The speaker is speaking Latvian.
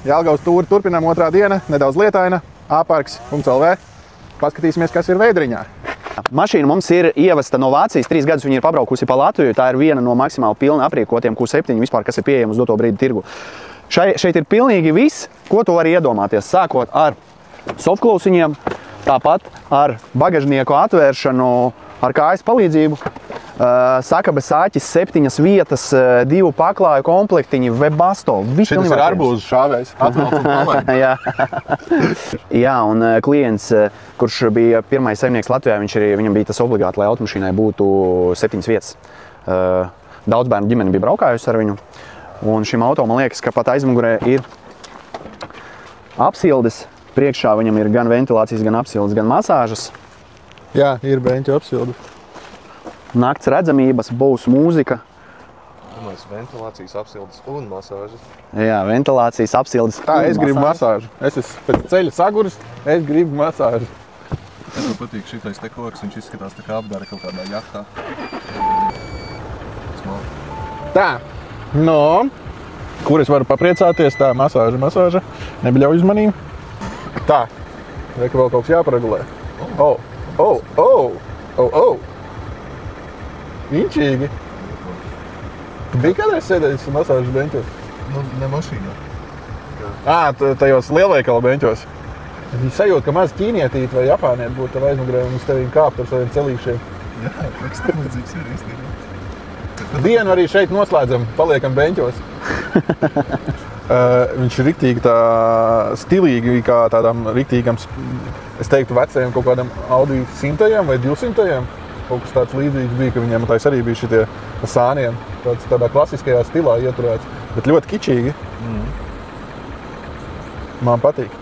Jelgavas tūri turpinām otrā diena, nedaudz lietaina, āparks.lv. Paskatīsimies, kas ir Veidriņā. Mašīna mums ir ievesta no Vācijas, 3 gadus viņa ir pabraukusi pa Latviju. Tā ir viena no maksimāli pilni aprīkotiem Q7 vispār, kas ir pieejama uz doto brīdi tirgu. Šeit ir pilnīgi viss, ko tu vari iedomāties, sākot ar softklausiņiem, tāpat ar bagažnieku atvēršanu ar kājas palīdzību. Sakabes āķis, 7 vietas, 2 paklāju komplektiņi, Webasto. Šitas ir arbūzu šāvējs. Jā. Jā, un klients, kurš bija pirmais saimnieks Latvijā, viņam bija tas obligāti, lai automašīnai būtu 7 vietas. Daudz bērnu ģimeni bija braukājusi ar viņu. Un šim auto, man liekas, ka pat aizmugurē ir apsildes. Priekšā viņam ir gan ventilācijas, gan apsildes, gan masāžas. Jā, ir beņķu apsildes. Nakts redzamības, būs mūzika. Ventilācijas apsildes un masāžas. Jā, ventilācijas apsildes. Tā, es gribu masāžu. Es esmu pēc ceļa saguris, es gribu masāžu. Man patīk šitais te koks, viņš izskatās tā kā apdara kaut kādā jahtā. Tā, no, kur es varu papriecāties, tā masāža. Nebļauj uz manīm. Tā, vai ka vēl kaut kas jāparegulē. Inčīgi. Tu biji kādreiz sēdējis masāžas beņķos? Nu, ne mašīnā. Tajos lielveikala beņķos. Viņi sajūt, ka maz ķīnietīti vai japānieti būtu tev aizmugurē un uz tevīm kāpt ar saviem celīšiem. Jā, kas tam līdzīgs ir īstenībā. Dienu arī šeit noslēdzam, paliekam beņķos. Viņš ir riktīgi tā stilīgi, kā tādam riktīgam, es teiktu, vecajam kaut kādam Audi 100 vai 200. Kaut kas tāds līdzīgs bija, ka viņiem tais arī bija šitie sāniem. Tādā klasiskajā stilā ieturēts, bet ļoti kičīgi. Man patīk.